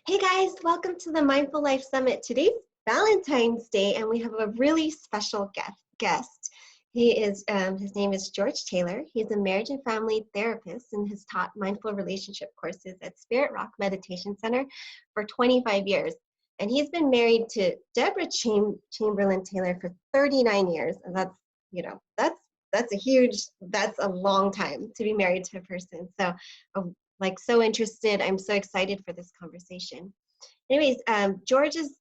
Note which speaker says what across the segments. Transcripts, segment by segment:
Speaker 1: Hey guys, welcome to the Mindful Life Summit. Today's Valentine's Day, and we have a really special guest. His name is George Taylor. He's a marriage and family therapist and has taught mindful relationship courses at Spirit Rock Meditation Center for 25 years. And he's been married to Deborah Chamberlain Taylor for 39 years. And that's a long time to be married to a person. So so interested. I'm so excited for this conversation. Anyways, George's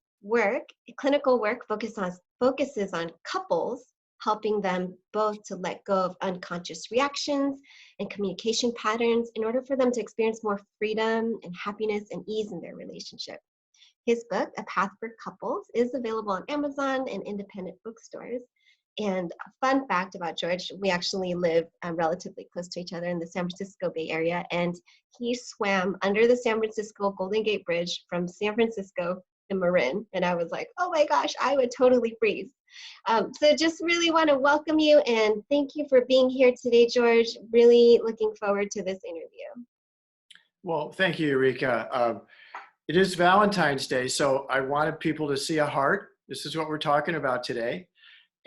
Speaker 1: clinical work, focuses on couples, helping them both to let go of unconscious reactions and communication patterns in order for them to experience more freedom and happiness and ease in their relationship. His book, A Path for Couples, is available on Amazon and independent bookstores. And a fun fact about George, we actually live relatively close to each other in the San Francisco Bay Area, and he swam under the San Francisco Golden Gate Bridge from San Francisco to Marin. And I was like, oh my gosh, I would totally freeze. So just really want to welcome you and thank you for being here today, George. Really looking forward to this interview.
Speaker 2: Well, thank you, Eureka. It is Valentine's Day, so I wanted people to see a heart. This is what we're talking about today.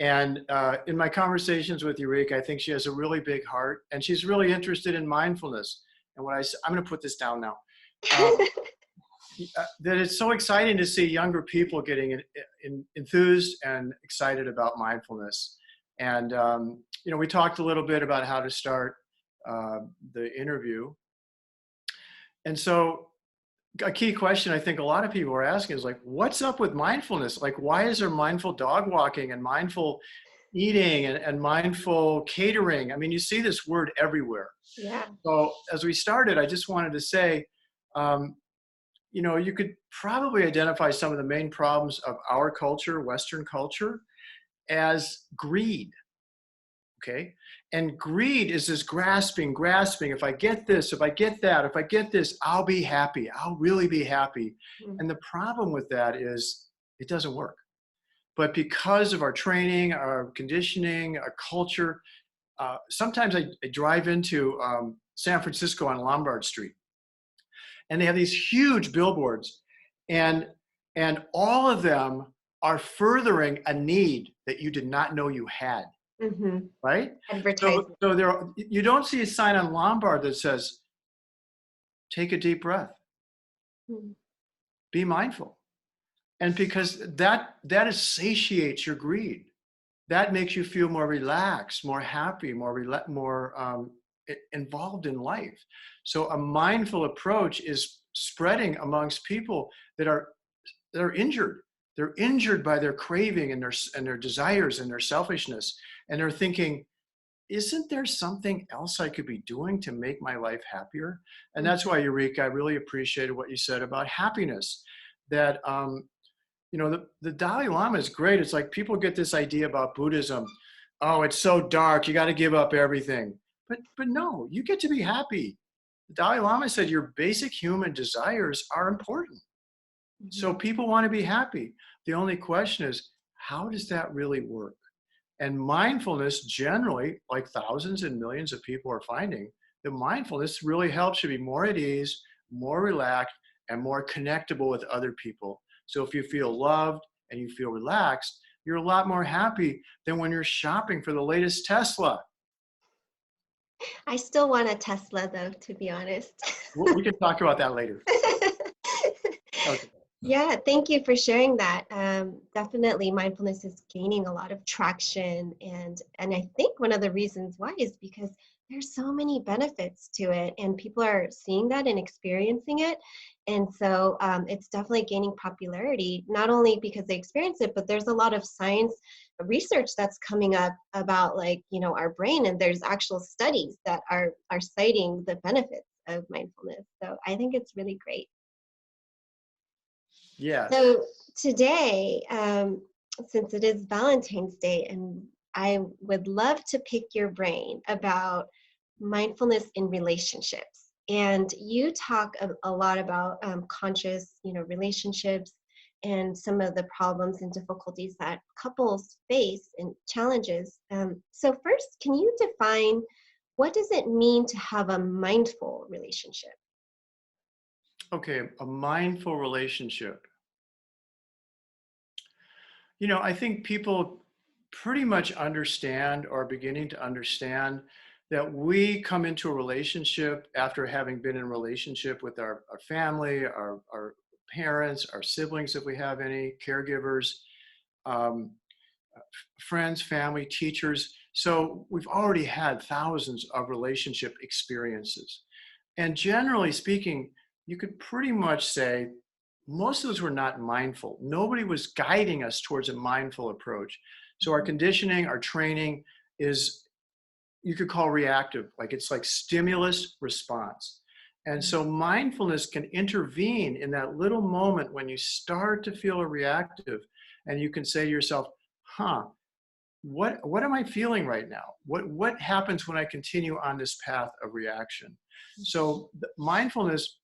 Speaker 2: And in my conversations with Eureka, I think she has a really big heart, and she's really interested in mindfulness. And I'm going to put this down now. That it's so exciting to see younger people getting enthused and excited about mindfulness. And we talked a little bit about how to start the interview. And so a key question I think a lot of people are asking is like, what's up with mindfulness? Like, why is there mindful dog walking and mindful eating and mindful catering? I mean, you see this word everywhere.
Speaker 1: Yeah.
Speaker 2: So as we started, I just wanted to say, you could probably identify some of the main problems of our culture, Western culture, as greed. Okay. And greed is this grasping. If I get this, if I get that, if I get this, I'll be happy. I'll really be happy. Mm-hmm. And the problem with that is it doesn't work. But because of our training, our conditioning, our culture, sometimes I drive into San Francisco on Lombard Street, and they have these huge billboards, and all of them are furthering a need that you did not know you had.
Speaker 1: Mm-hmm.
Speaker 2: Right?
Speaker 1: Advertising.
Speaker 2: So you don't see a sign on Lombard that says, take a deep breath. Mm-hmm. Be mindful. And because that satiates your greed. That makes you feel more relaxed, more happy, more involved in life. So a mindful approach is spreading amongst people that are injured. They're injured by their craving and their desires and their selfishness. And they're thinking, isn't there something else I could be doing to make my life happier? And that's why, Eureka, I really appreciated what you said about happiness. That, the Dalai Lama is great. It's like people get this idea about Buddhism. Oh, it's so dark. You got to give up everything. But no, you get to be happy. The Dalai Lama said your basic human desires are important. Mm-hmm. So people want to be happy. The only question is, how does that really work? And mindfulness generally, like thousands and millions of people are finding, that mindfulness really helps you be more at ease, more relaxed, and more connectable with other people. So if you feel loved and you feel relaxed, you're a lot more happy than when you're shopping for the latest Tesla.
Speaker 1: I still want a Tesla, though, to be honest.
Speaker 2: We can talk about that later.
Speaker 1: Okay. Yeah, thank you for sharing that. Definitely mindfulness is gaining a lot of traction. And I think one of the reasons why is because there's so many benefits to it and people are seeing that and experiencing it. And so it's definitely gaining popularity, not only because they experience it, but there's a lot of science research that's coming up about our brain. And there's actual studies that are citing the benefits of mindfulness. So I think it's really great.
Speaker 2: Yeah.
Speaker 1: So today, since it is Valentine's Day, and I would love to pick your brain about mindfulness in relationships. And you talk a lot about conscious, relationships and some of the problems and difficulties that couples face and challenges. So first, can you define what does it mean to have a mindful relationship?
Speaker 2: Okay, a mindful relationship. I think people pretty much understand or are beginning to understand that we come into a relationship after having been in a relationship with our family, our parents, our siblings, if we have any, caregivers, um, friends, family, teachers. So we've already had thousands of relationship experiences. And generally speaking, you could pretty much say most of those were not mindful. Nobody was guiding us towards a mindful approach. So our conditioning, our training is, you could call reactive, like it's like stimulus response. And so mindfulness can intervene in that little moment when you start to feel a reactive, and you can say to yourself, huh, what am I feeling right now? What happens when I continue on this path of reaction? So mindfulness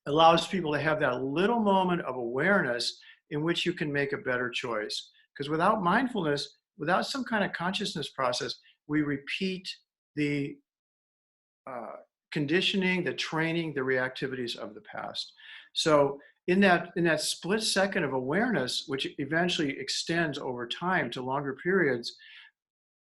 Speaker 2: allows people to have that little moment of awareness in which you can make a better choice. Because without mindfulness, without some kind of consciousness process, we repeat the uh, conditioning, the training, the reactivities of the past. So in that split second of awareness, which eventually extends over time to longer periods,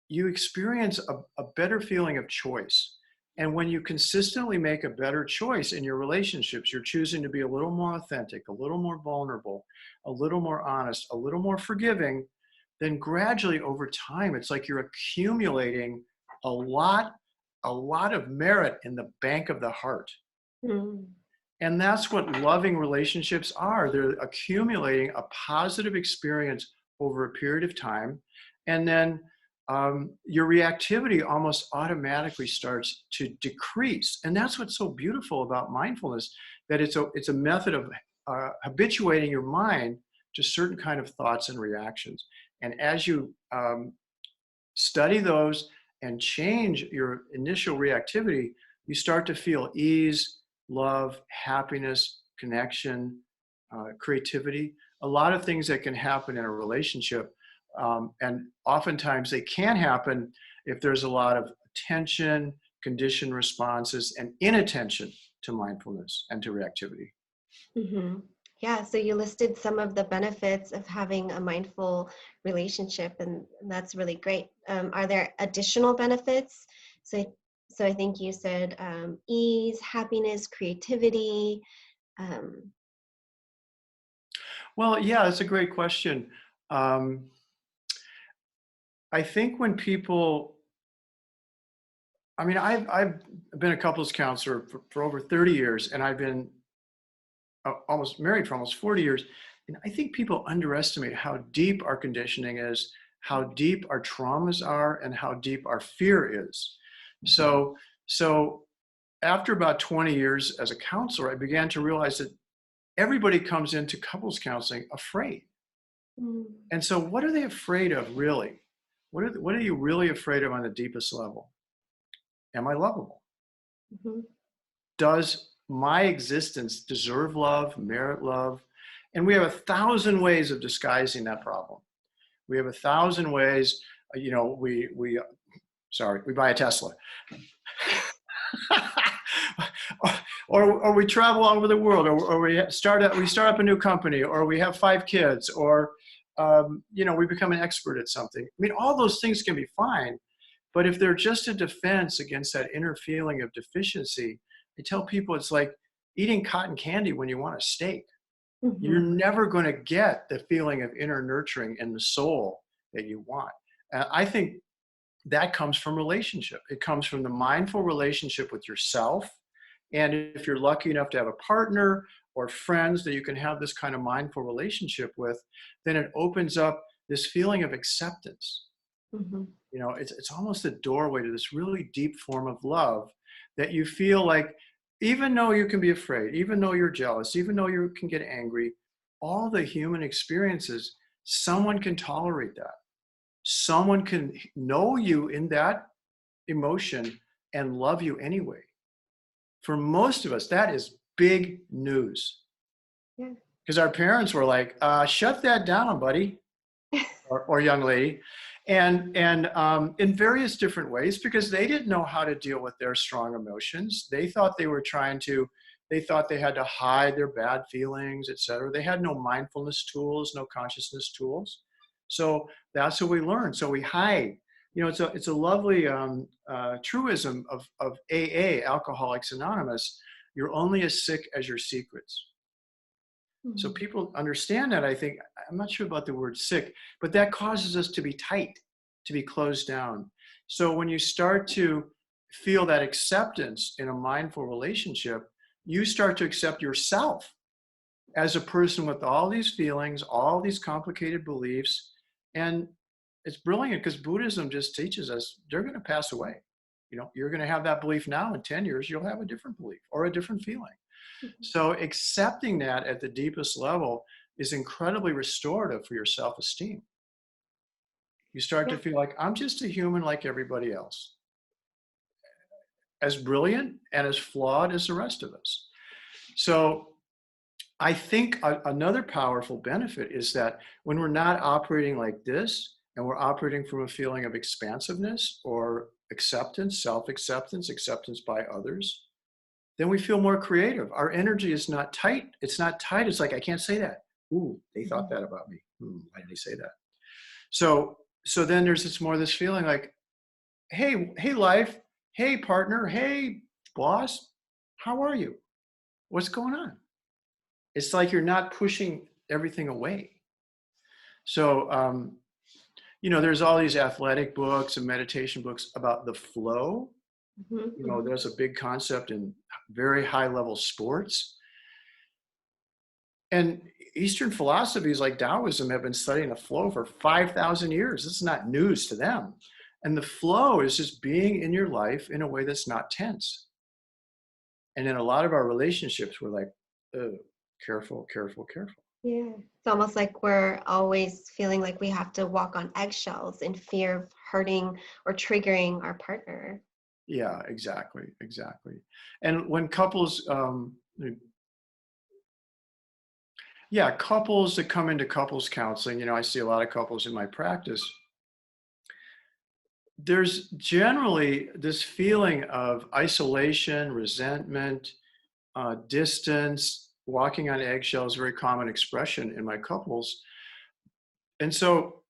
Speaker 2: you experience a better feeling of choice. And when you consistently make a better choice in your relationships, you're choosing to be a little more authentic, a little more vulnerable, a little more honest, a little more forgiving, then gradually over time, it's like you're accumulating a lot, a lot of merit in the bank of the heart.
Speaker 1: Mm.
Speaker 2: And that's what loving relationships are. They're accumulating a positive experience over a period of time. And then your reactivity almost automatically starts to decrease. And that's what's so beautiful about mindfulness, that it's a method of habituating your mind to certain kind of thoughts and reactions. And as you study those and change your initial reactivity, you start to feel ease, love, happiness, connection, creativity, a lot of things that can happen in a relationship. And oftentimes they can happen if there's a lot of attention, conditioned responses, and inattention to mindfulness and to reactivity.
Speaker 1: Mm-hmm. Yeah, so you listed some of the benefits of having a mindful relationship, and that's really great. Are there additional benefits? So, so I think you said ease, happiness, creativity. Um,
Speaker 2: Well, yeah, that's a great question. Um, I think when people, I mean, I've been a couples counselor for over 30 years, and I've been almost married for almost 40 years. And I think people underestimate how deep our conditioning is, how deep our traumas are, and how deep our fear is. So, so after about 20 years as a counselor, I began to realize that everybody comes into couples counseling afraid.
Speaker 1: mm,
Speaker 2: And so what are they afraid of really? What are you really afraid of on the deepest level? Am I lovable?
Speaker 1: mhm,
Speaker 2: Does my existence deserve love, merit love? And we have 1,000 ways of disguising that problem. We have 1,000 ways. We buy a Tesla, or we travel all over the world, or we start up a new company, or we have 5 kids, or we become an expert at something. I mean, all those things can be fine, but if they're just a defense against that inner feeling of deficiency, I tell people it's like eating cotton candy when you want a steak. You're
Speaker 1: mhm,
Speaker 2: never going to get the feeling of inner nurturing in the soul that you want. I think that comes from relationship. It comes from the mindful relationship with yourself. And if you're lucky enough to have a partner or friends that you can have this kind of mindful relationship with, then it opens up this feeling of acceptance.
Speaker 1: mhm,
Speaker 2: It's almost a doorway to this really deep form of love that you feel like, even though you can be afraid, even though you're jealous, even though you can get angry, all the human experiences, someone can tolerate that. Someone can know you in that emotion and love you anyway. For most of us, that is big news,
Speaker 1: yeah.
Speaker 2: because our parents were like, shut that down, buddy. Or young lady, and in various different ways, because they didn't know how to deal with their strong emotions. They thought they were trying to They thought they had to hide their bad feelings, etc. They had no mindfulness tools, no consciousness tools. So that's what we learned. So we hide. You know, it's a lovely truism of AA, Alcoholics Anonymous. You're only as sick as your secrets. So
Speaker 1: Mhm.
Speaker 2: people understand that. I think, I'm not sure about the word sick, but that causes us to be tight, to be closed down. So when you start to feel that acceptance in a mindful relationship, you start to accept yourself as a person with all these feelings, all these complicated beliefs. And it's brilliant because Buddhism just teaches us they're going to pass away. You know, you're going to have that belief now. In 10 years, you'll have a different belief or a different feeling.
Speaker 1: Mhm.
Speaker 2: So accepting that at the deepest level is incredibly restorative for your self-esteem. You start to
Speaker 1: Yeah.
Speaker 2: feel like, I'm just a human like everybody else, as brilliant and as flawed as the rest of us. So I think another powerful benefit is that when we're not operating like this and we're operating from a feeling of expansiveness or acceptance, self-acceptance, acceptance by others, then we feel more creative. Our energy is not tight. It's not tight. It's like, I can't say that. Ooh, they thought
Speaker 1: Mhm.
Speaker 2: that about me. Why did they say that? So then there's this feeling like, hey, life, hey, partner, hey, boss, how are you? What's going on? It's like you're not pushing everything away. So, there's all these athletic books and meditation books about the flow.
Speaker 1: Mhm. Mhm.
Speaker 2: There's a big concept in very high level sports. And Eastern philosophies like Taoism have been studying the flow for 5,000 years. This is not news to them. And the flow is just being in your life in a way that's not tense. And in a lot of our relationships, we're like, oh, careful, careful, careful.
Speaker 1: Yeah. It's almost like we're always feeling like we have to walk on eggshells in fear of hurting or triggering our partner.
Speaker 2: Yeah, exactly, exactly. And when couples, couples that come into couples counseling, I see a lot of couples in my practice. There's generally this feeling of isolation, resentment, distance, walking on eggshells, very common expression in my couples. And so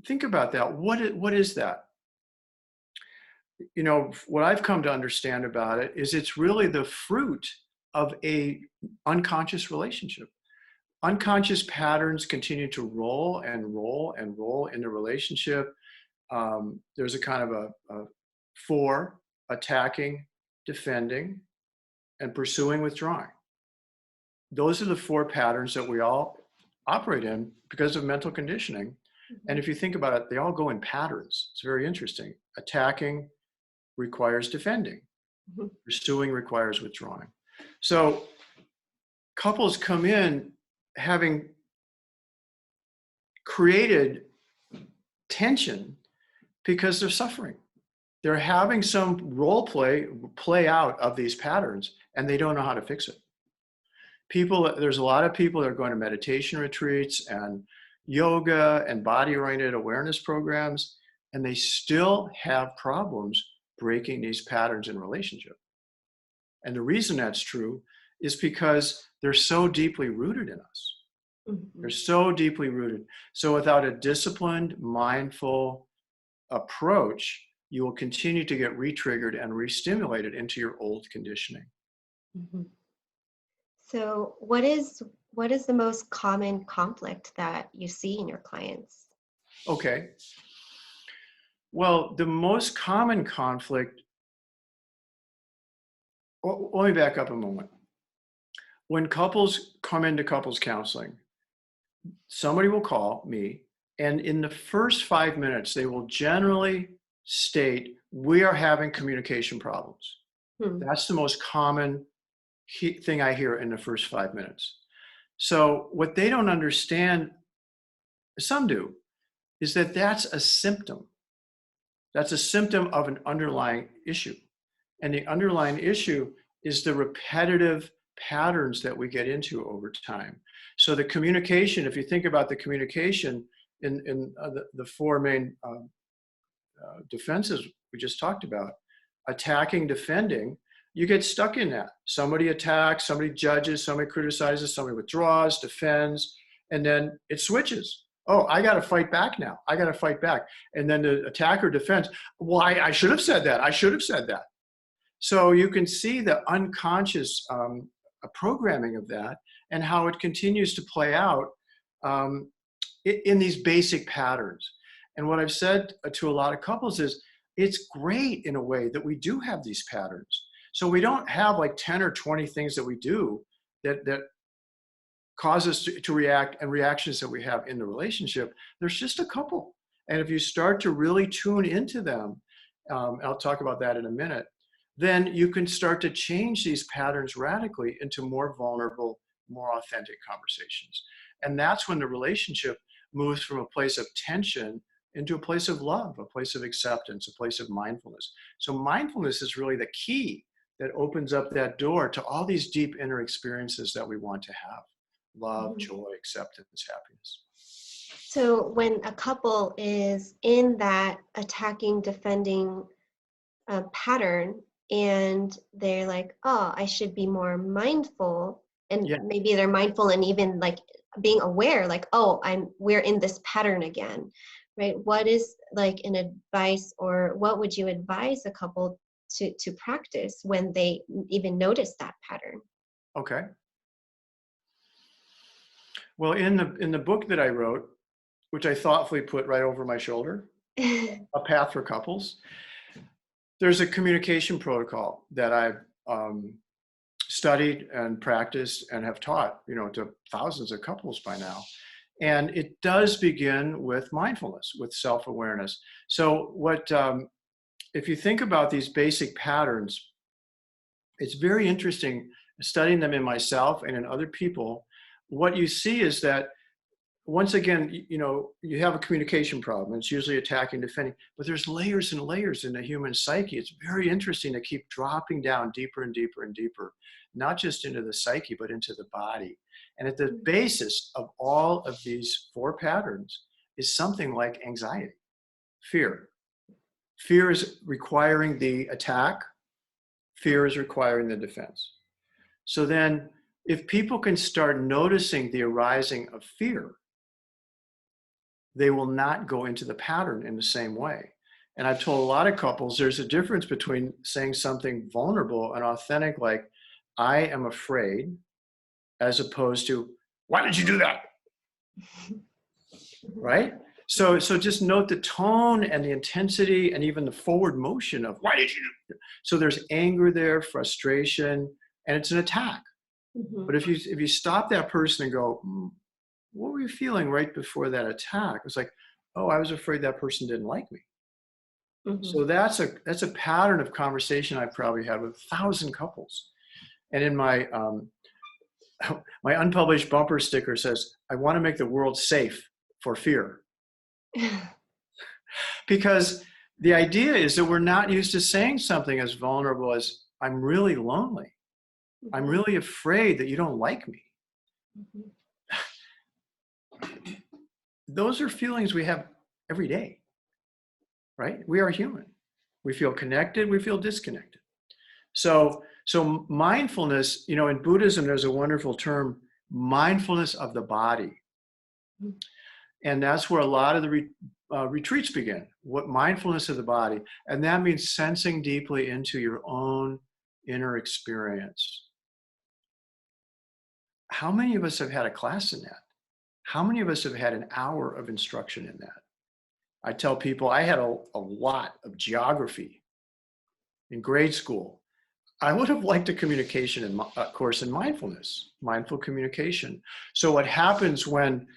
Speaker 2: think about that. What is that? What I've come to understand about it is it's really the fruit of a unconscious relationship. Unconscious patterns continue to roll and roll and roll in the relationship. There's a kind of a for, attacking, defending, and pursuing, withdrawing. Those are the four patterns that we all operate in because of mental conditioning. And
Speaker 1: Mhm.
Speaker 2: if you think about it, they all go in patterns. It's very interesting. Attacking requires defending.
Speaker 1: Mhm.
Speaker 2: Pursuing requires withdrawing. So couples come in having created tension because they're suffering. They're having some role play out of these patterns, and they don't know how to fix it. There's a lot of people that are going to meditation retreats and yoga and body oriented awareness programs, and they still have problems breaking these patterns in relationship. And the reason that's true is because they're so deeply rooted in us. They're
Speaker 1: Mhm.
Speaker 2: so deeply rooted. So without a disciplined, mindful approach, you will continue to get re-triggered and re-stimulated into your old conditioning.
Speaker 1: Mhm. So, what is the most common conflict that you see in your clients?
Speaker 2: Okay. Well, the most common conflict, let me back up a moment. When couples come into couples counseling, somebody will call me, and in the first 5 minutes, they will generally state, we are having communication problems.
Speaker 1: Hmm.
Speaker 2: That's the most common thing I hear in the first 5 minutes. So what they don't understand, some do, is that that's a symptom. That's a symptom of an underlying issue. And the underlying issue is the repetitive patterns that we get into over time. So the communication, if you think about the communication in the four main defenses we just talked about, attacking, defending, you get stuck in that. Somebody attacks, somebody judges, somebody criticizes, somebody withdraws, defends, and then it switches. Oh, I got to fight back now. I got to fight back. And then the attacker defends. Well, I should have said that. I should have said that. So you can see the unconscious programming of that and how it continues to play out in these basic patterns. And what I've said to a lot of couples is, it's great in a way that we do have these patterns. So we don't have like 10 or 20 things that we do that cause us to react, and reactions that we have in the relationship. There's just a couple. And if you start to really tune into them, I'll talk about that in a minute, then you can start to change these patterns radically into more vulnerable, more authentic conversations. And that's when the relationship moves from a place of tension into a place of love, a place of acceptance, a place of mindfulness. So mindfulness is really the key that opens up that door to all these deep inner experiences that we want to have: love, joy, acceptance, happiness.
Speaker 1: So when a couple is in that attacking, defending pattern, and they're like, oh, I should be more mindful, and maybe they're mindful and even like being aware, like, oh, we're in this pattern again, right? What is like an advice, or what would you advise a couple to practice when they even notice that pattern?
Speaker 2: Okay. Well, in the book that I wrote, which I thoughtfully put right over my shoulder, A Path for Couples, there's a communication protocol that I've studied and practiced and have taught, to thousands of couples by now. And it does begin with mindfulness, with self-awareness. So if you think about these basic patterns, it's very interesting studying them in myself and in other people. What you see is that, once again, you have a communication problem. It's usually attacking, defending, but there's layers and layers in the human psyche. It's very interesting to keep dropping down deeper and deeper and deeper, not just into the psyche, but into the body. And at the basis of all of these 4 patterns is something like anxiety, fear. Fear is requiring the attack. Fear is requiring the defense. So then, if people can start noticing the arising of fear, they will not go into the pattern in the same way. And I've told a lot of couples, there's a difference between saying something vulnerable and authentic, like, I am afraid, as opposed to, why did you do that? Right? So just note the tone and the intensity and even the forward motion of, why did you do that? So there's anger there, frustration, and it's an attack. Mm-hmm. But if you stop that person and go, what were you feeling right before that attack? It's like, oh, I was afraid that person didn't like me. Mm-hmm. So that's a pattern of conversation I've probably had with 1,000 couples. And in my my unpublished bumper sticker says, I want to make the world safe for fear. Because the idea is that we're not used to saying something as vulnerable as, I'm really lonely. Mm-hmm. I'm really afraid that you don't like me. Mm-hmm. Those are feelings we have every day, right? We are human. We feel connected, we feel disconnected. So mindfulness, in Buddhism, there's a wonderful term, mindfulness of the body. Mm-hmm. And that's where a lot of the retreats begin, mindfulness of the body. And that means sensing deeply into your own inner experience. How many of us have had a class in that? How many of us have had an hour of instruction in that? I tell people I had a lot of geography in grade school. I would have liked a communication course in mindfulness, mindful communication. So what happens when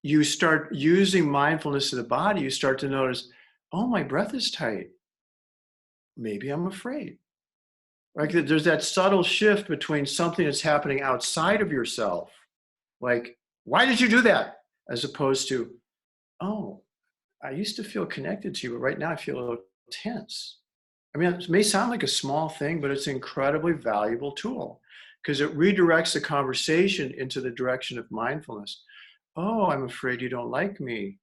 Speaker 2: you start using mindfulness of the body, you start to notice, oh, my breath is tight. Maybe I'm afraid. Right? There's that subtle shift between something that's happening outside of yourself, like, why did you do that? As opposed to, oh, I used to feel connected to you, but right now I feel a little tense. I mean, it may sound like a small thing, but it's an incredibly valuable tool because it redirects the conversation into the direction of mindfulness. Oh, I'm afraid you don't like me.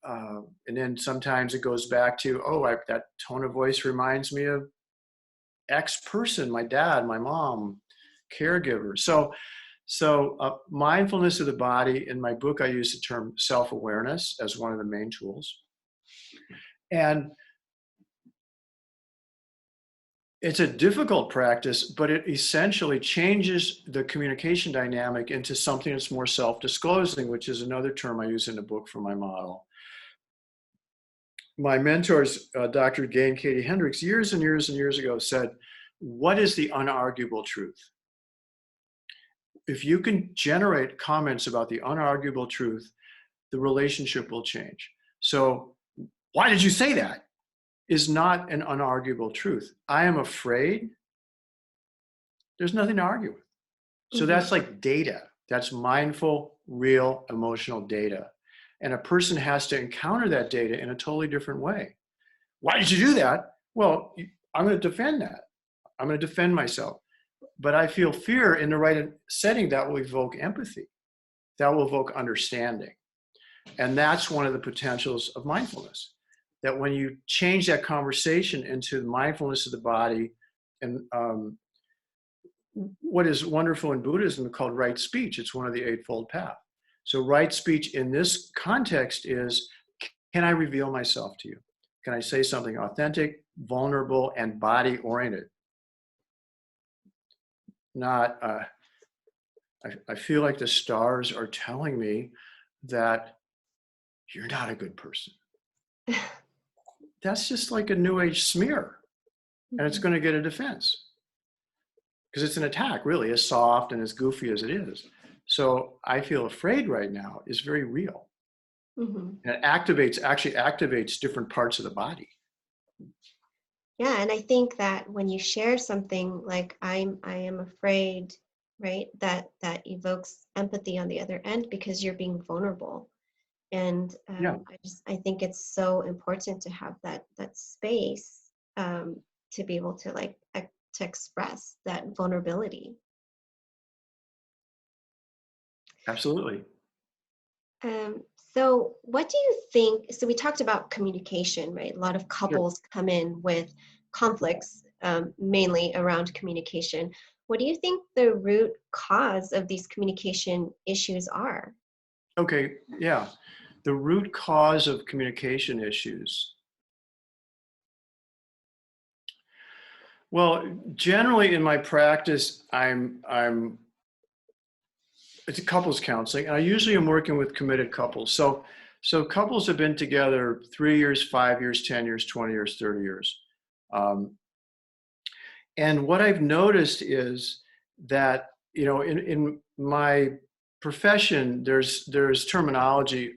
Speaker 2: And then sometimes it goes back to, that tone of voice reminds me of X person, my dad, my mom, caregiver. So mindfulness of the body. In my book, I use the term self-awareness as one of the main tools. And it's a difficult practice, but it essentially changes the communication dynamic into something that's more self-disclosing, which is another term I use in the book for my model. My mentors, Dr. Gay and Katie Hendricks, years and years and years ago said, what is the unarguable truth? If you can generate comments about the unarguable truth, the relationship will change. So, why did you say that? Is not an unarguable truth. I am afraid. There's nothing to argue with. So that's like data. That's mindful, real, emotional data. And a person has to encounter that data in a totally different way. Why did you do that? Well, I'm going to defend that. I'm going to defend myself. But I feel fear in the right setting that will evoke empathy. That will evoke understanding. And that's one of the potentials of mindfulness. That when you change that conversation into the mindfulness of the body, and what is wonderful in Buddhism called right speech, it's one of the Eightfold Path. So right speech in this context is, can I reveal myself to you? Can I say something authentic, vulnerable, and body-oriented? Not, I feel like the stars are telling me that you're not a good person. That's just like a new age smear. And it's going to get a defense. Because it's an attack, really, as soft and as goofy as it is. So I feel afraid right now is very real. And it actually activates different parts of the body.
Speaker 1: Yeah, and I think that when you share something like I am afraid, right, that evokes empathy on the other end because you're being vulnerable. And I think it's so important to have that space to be able to to express that vulnerability.
Speaker 2: Absolutely.
Speaker 1: So what do you think, so we talked about communication, right? A lot of couples come in with conflicts, mainly around communication. What do you think the root cause of these communication issues are?
Speaker 2: Okay, yeah. The root cause of communication issues. Well, generally in my practice, it's a couples counseling, and I usually am working with committed couples. So couples have been together 3 years, 5 years, 10 years, 20 years, 30 years. And what I've noticed is that, in my profession, there's terminology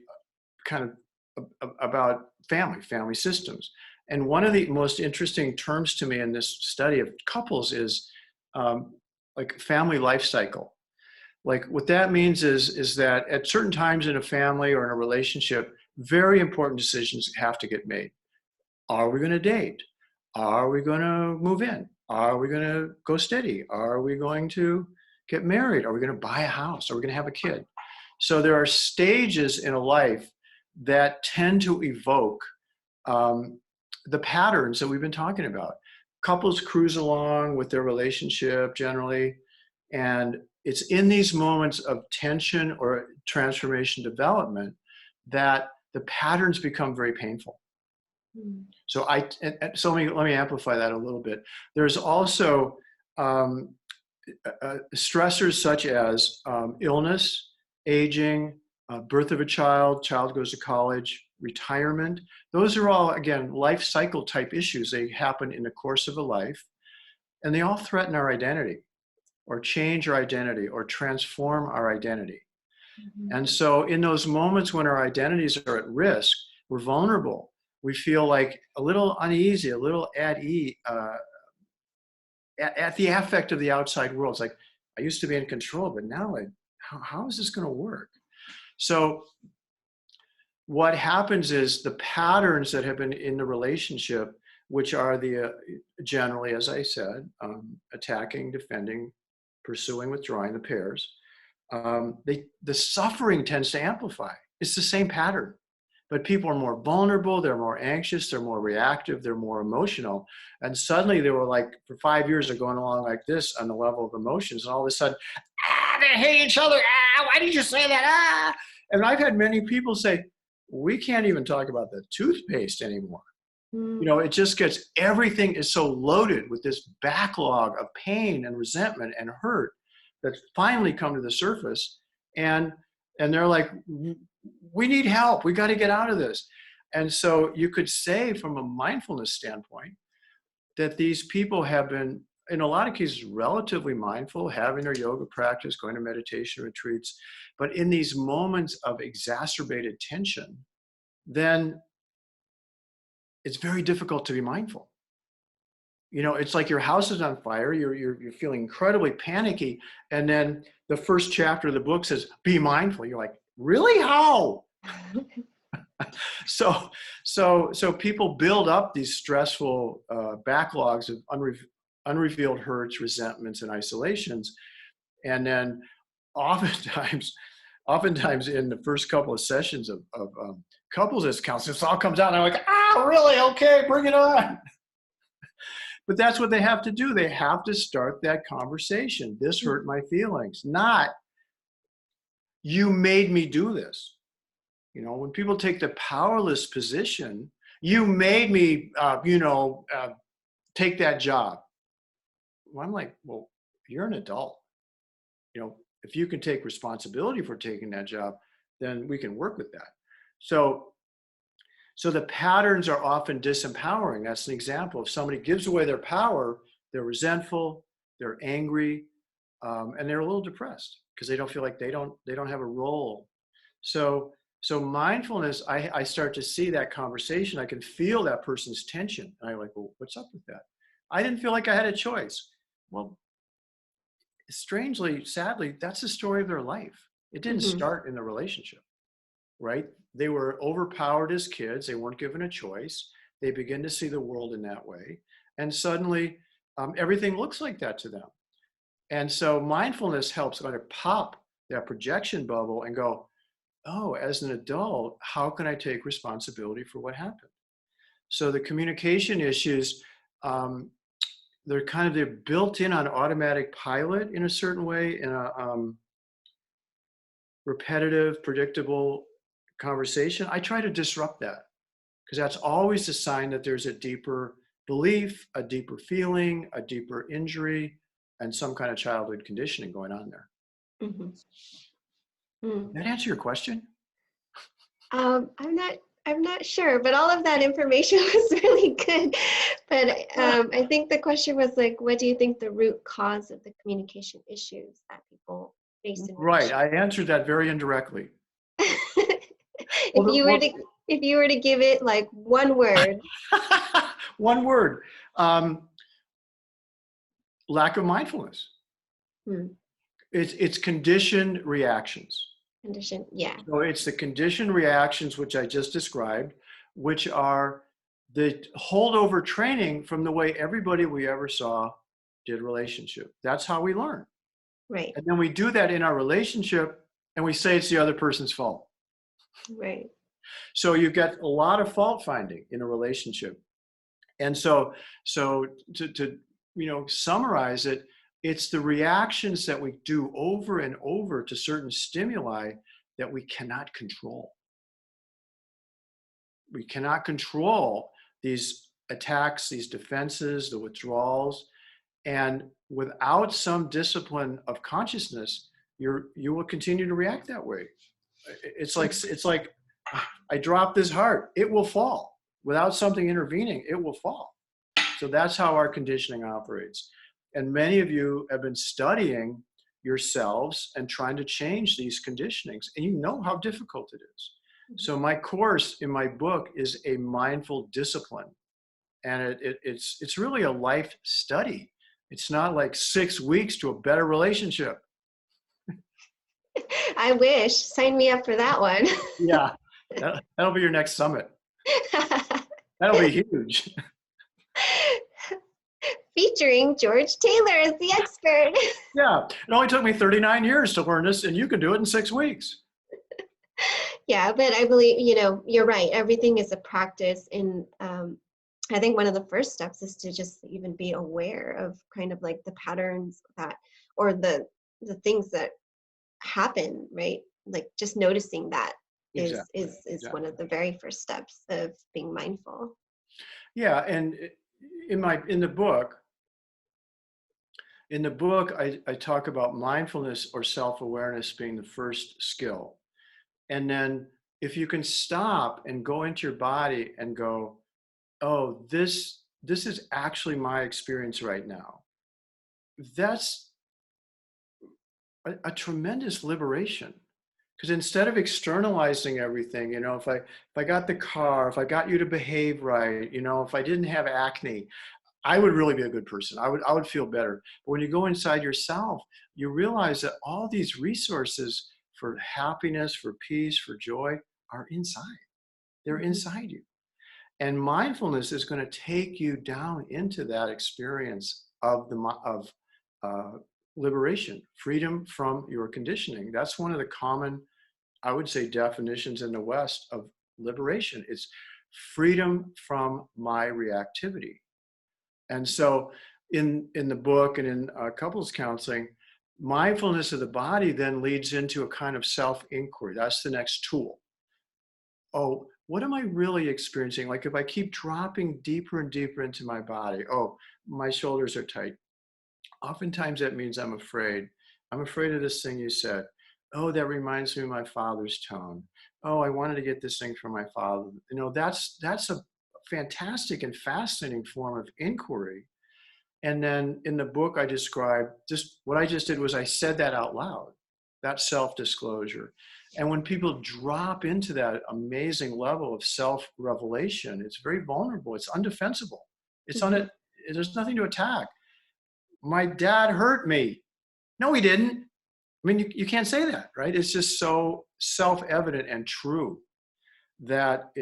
Speaker 2: kind of about family systems. And one of the most interesting terms to me in this study of couples is like family life cycle. Like what that means is that at certain times in a family or in a relationship, very important decisions have to get made. Are we going to date? Are we going to move in? Are we going to go steady? Are we going to get married? Are we going to buy a house? Are we going to have a kid? So there are stages in a life that tend to evoke the patterns that we've been talking about. Couples cruise along with their relationship generally, and it's in these moments of tension or transformation development that the patterns become very painful. So let me amplify that a little bit. There's also stressors such as illness, aging, birth of a child goes to college, retirement. Those are all, again, life cycle type issues. They happen in the course of a life, and they all threaten our identity or change our identity or transform our identity. And so in those moments when our identities are at risk, we're vulnerable. We feel like a little uneasy, a little at the affect of the outside world. It's like, I used to be in control, but now how is this going to work? So what happens is the patterns that have been in the relationship, which are the generally, as I said, attacking, defending, pursuing, withdrawing, the pairs, the suffering tends to amplify. It's the same pattern. But people are more vulnerable, they're more anxious, they're more reactive, they're more emotional. And suddenly they were like, for 5 years, they're going along like this on the level of emotions. And all of a sudden, they hate each other. Why did you say that? And I've had many people say, we can't even talk about the toothpaste anymore. It just gets, everything is so loaded with this backlog of pain and resentment and hurt that finally come to the surface. And they're like, we need help. We got to get out of this. And so you could say from a mindfulness standpoint that these people have been, in a lot of cases, relatively mindful, having their yoga practice, going to meditation retreats. But in these moments of exacerbated tension, then it's very difficult to be mindful. It's like your house is on fire, you're feeling incredibly panicky, and then the first chapter of the book says, be mindful. You're like, really? How? So people build up these stressful backlogs of unrevealed hurts, resentments, and isolations. And then oftentimes in the first couple of sessions of couples as counseling, this all comes out, and I'm like, really? Okay, bring it on. But that's what they have to do. They have to start that conversation. This hurt my feelings, not you made me do this. When people take the powerless position, you made me, take that job. Well, I'm like, well, you're an adult. If you can take responsibility for taking that job, then we can work with that. So the patterns are often disempowering. That's an example. If somebody gives away their power, they're resentful, they're angry, and they're a little depressed because they don't feel like they don't have a role. So mindfulness, I start to see that conversation. I can feel that person's tension. And I'm like, well, what's up with that? I didn't feel like I had a choice. Well, strangely, sadly, that's the story of their life. It didn't start in the relationship, right? They were overpowered as kids. They weren't given a choice. They begin to see the world in that way. And suddenly everything looks like that to them. And so mindfulness helps kind of pop that projection bubble and go, oh, as an adult, how can I take responsibility for what happened? So the communication issues, they're built in on automatic pilot in a certain way, in a repetitive, predictable conversation. I try to disrupt that because that's always a sign that there's a deeper belief, a deeper feeling, a deeper injury, and some kind of childhood conditioning going on there. Did that answer your question?
Speaker 1: I'm not sure, but all of that information was really good. But I think the question was like, what do you think the root cause of the communication issues that people face in
Speaker 2: Right, I answered that very indirectly.
Speaker 1: If you were to give it like one word.
Speaker 2: One word. Lack of mindfulness. It's conditioned reactions.
Speaker 1: Yeah.
Speaker 2: So it's the conditioned reactions, which I just described, which are the holdover training from the way everybody we ever saw did relationship. That's how we learn.
Speaker 1: Right.
Speaker 2: And then we do that in our relationship and we say it's the other person's fault.
Speaker 1: Right.
Speaker 2: So you get a lot of fault finding in a relationship. And so to summarize it, it's the reactions that we do over and over to certain stimuli that we cannot control. We cannot control these attacks, these defenses, the withdrawals. And without some discipline of consciousness, you will continue to react that way. It's like I drop this heart, it will fall. Without something intervening, it will fall. So that's how our conditioning operates. And many of you have been studying yourselves and trying to change these conditionings, and you know how difficult it is. So my course in my book is a mindful discipline, and it's really a life study. It's not like 6 weeks to a better relationship.
Speaker 1: I wish. Sign me up for that one.
Speaker 2: Yeah, that'll be your next summit. That'll be huge.
Speaker 1: Featuring George Taylor as the expert.
Speaker 2: Yeah, it only took me 39 years to learn this, and you can do it in 6 weeks.
Speaker 1: Yeah, but I believe, you're right. Everything is a practice. And I think one of the first steps is to just even be aware of kind of like the patterns that, or the things that happen, right? Like just noticing that
Speaker 2: Exactly.
Speaker 1: is one
Speaker 2: Exactly.
Speaker 1: of the very first steps of being mindful.
Speaker 2: Yeah, and in the book, I talk about mindfulness or self-awareness being the first skill. And then if you can stop and go into your body and go, oh, this is actually my experience right now. That's a tremendous liberation. Because instead of externalizing everything, if I got the car, if I got you to behave right, if I didn't have acne, I would really be a good person. I would feel better. But when you go inside yourself, you realize that all these resources for happiness, for peace, for joy are inside. They're
Speaker 1: Mhm.
Speaker 2: inside you. And mindfulness is going to take you down into that experience of uh, liberation, freedom from your conditioning. That's one of the common, I would say, definitions in the West of liberation. It's freedom from my reactivity. And so in the book and in couples counseling, mindfulness of the body then leads into a kind of self-inquiry. That's the next tool. Oh, what am I really experiencing? Like if I keep dropping deeper and deeper into my body, oh, my shoulders are tight. Oftentimes that means I'm afraid. I'm afraid of this thing you said. Oh, that reminds me of my father's tone. Oh, I wanted to get this thing from my father. That's a fantastic and fascinating form of inquiry. And then in the book, I described just what I just did was I said that out loud, that self-disclosure. And when people drop into that amazing level of self-revelation, it's very vulnerable. It's undefensible. It's on
Speaker 1: Mhm.
Speaker 2: it. There's nothing to attack. My dad hurt me. No, he didn't. I mean, you can't say that, right? It's just so self-evident and true that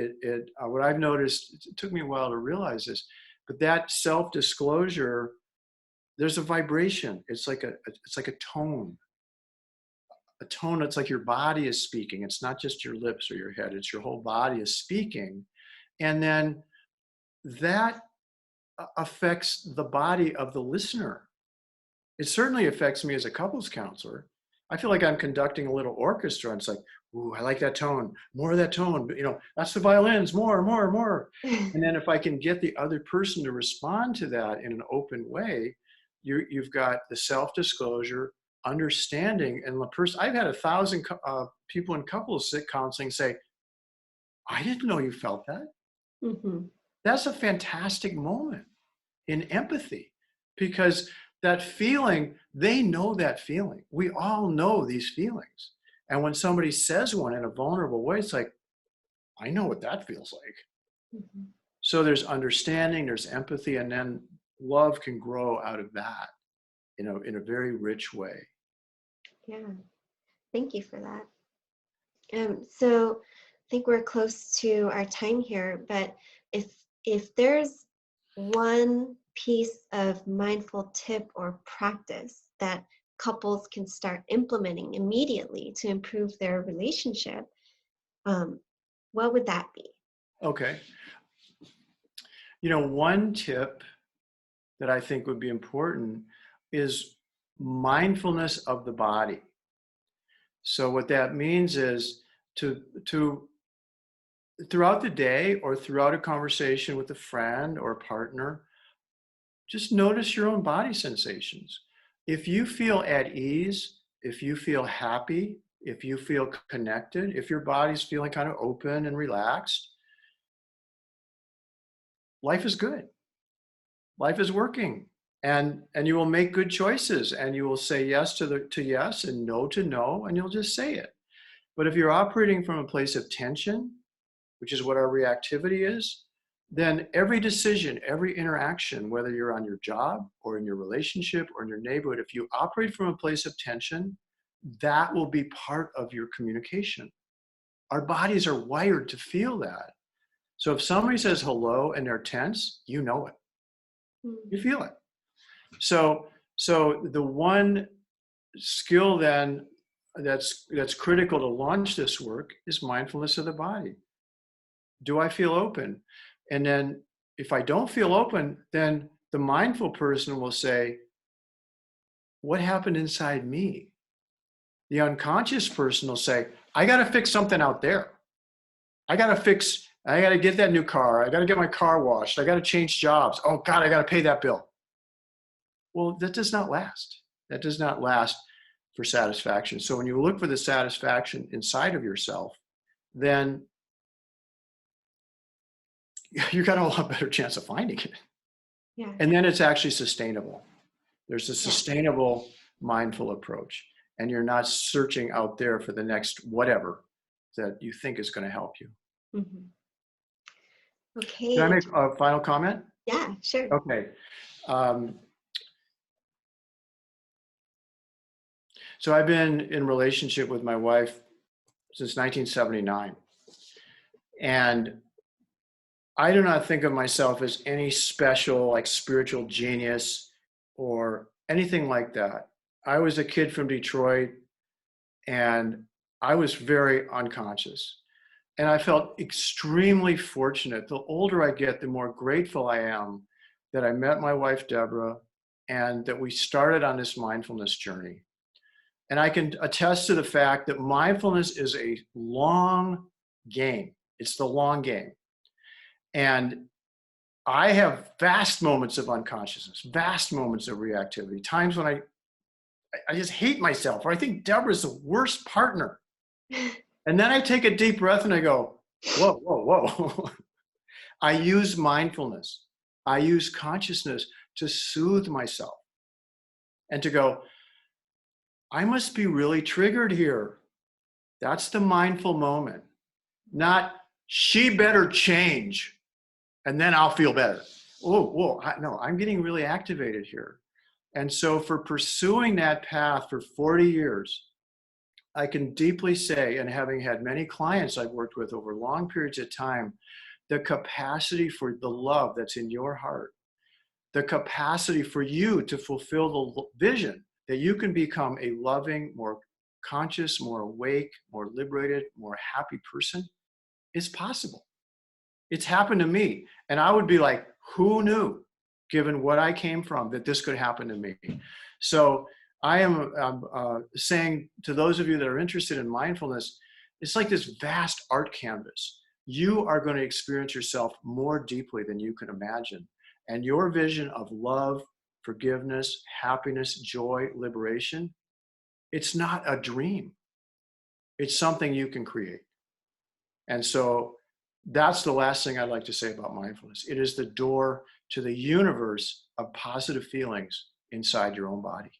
Speaker 2: what I've noticed, it took me a while to realize this, but that self-disclosure, there's a vibration. It's like a tone. A tone that's like your body is speaking. It's not just your lips or your head, it's your whole body is speaking. And then that affects the body of the listener. It certainly affects me as a couples counselor. I feel like I'm conducting a little orchestra. And it's like, ooh, I like that tone, more of that tone. But, that's the violins, more, more, more. And then if I can get the other person to respond to that in an open way, you've got the self-disclosure, understanding, and the person. I've had 1,000 people in couples counseling say, "I didn't know you felt that."
Speaker 1: Mhm.
Speaker 2: That's a fantastic moment in empathy, because that feeling, they know that feeling. We all know these feelings. And when somebody says one in a vulnerable way, it's like, I know what that feels like.
Speaker 1: Mhm.
Speaker 2: So there's understanding, there's empathy, and then love can grow out of that, in a very rich way.
Speaker 1: Yeah, thank you for that. So I think we're close to our time here, but if if there's one piece of mindful tip or practice that couples can start implementing immediately to improve their relationship, um, what would that be?
Speaker 2: Okay. One tip that I think would be important is mindfulness of the body. So what that means is to throughout the day or throughout a conversation with a friend or partner, just notice your own body sensations. If you feel at ease, if you feel happy, if you feel connected, if your body's feeling kind of open and relaxed, life is good. Life is working. And you will make good choices, and you will say yes to yes and no to no, and you'll just say it. But if you're operating from a place of tension, which is what our reactivity is, then every decision, every interaction, whether you're on your job or in your relationship or in your neighborhood, if you operate from a place of tension, that will be part of your communication. Our bodies are wired to feel that. So if somebody says hello and they're tense, you know it. You feel it. So the one skill then that's critical to launch this work is mindfulness of the body. Do I feel open? And then if I don't feel open, then the mindful person will say, what happened inside me? The unconscious person will say, I got to fix something out there. I got to get that new car. I got to get my car washed. I got to change jobs. Oh God, I got to pay that bill. Well, that does not last. That does not last for satisfaction. So when you look for the satisfaction inside of yourself, then you got a lot better chance of finding it.
Speaker 1: Yeah.
Speaker 2: And then it's actually sustainable. There's a sustainable, mindful approach. And you're not searching out there for the next whatever that you think is going to help you.
Speaker 1: Mm-hmm. Okay.
Speaker 2: Can I make a final comment?
Speaker 1: Yeah, sure.
Speaker 2: Okay. So I've been in relationship with my wife since 1979. And I do not think of myself as any special, like spiritual genius or anything like that. I was a kid from Detroit and I was very unconscious. And I felt extremely fortunate. The older I get, the more grateful I am that I met my wife, Deborah, and that we started on this mindfulness journey. And I can attest to the fact that mindfulness is a long game. It's the long game. And I have vast moments of unconsciousness, vast moments of reactivity, times when I just hate myself, or I think Deborah's the worst partner. And then I take a deep breath and I go, whoa, whoa, whoa. I use mindfulness. I use consciousness to soothe myself and to go, I must be really triggered here. That's the mindful moment. Not, she better change and then I'll feel better. Oh, no, I'm getting really activated here. And so for pursuing that path for 40 years, I can deeply say, and having had many clients I've worked with over long periods of time, the capacity for the love that's in your heart, the capacity for you to fulfill the vision that you can become a loving, more conscious, more awake, more liberated, more happy person is possible. It's happened to me. And I would be like, who knew, given what I came from, that this could happen to me? So I am saying to those of you that are interested in mindfulness, it's like this vast art canvas. You are going to experience yourself more deeply than you can imagine. And your vision of love, forgiveness, happiness, joy, liberation, it's not a dream. It's something you can create. And so that's the last thing I'd like to say about mindfulness. It is the door to the universe of positive feelings inside your own body.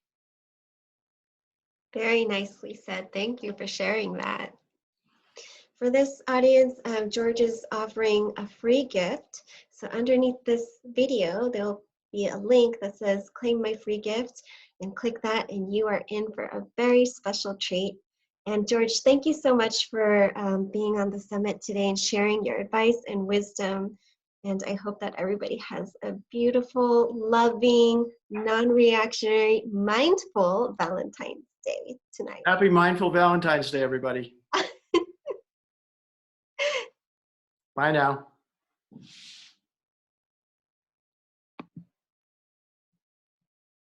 Speaker 1: Very nicely said. Thank you for sharing that. For this audience, George is offering a free gift. So underneath this video, there'll be a link that says claim my free gift, and click that and you are in for a very special treat. And George, thank you so much for being on the summit today and sharing your advice and wisdom. And I hope that everybody has a beautiful, loving, non-reactionary, mindful Valentine's Day tonight.
Speaker 2: Happy Mindful Valentine's Day, everybody. Bye now.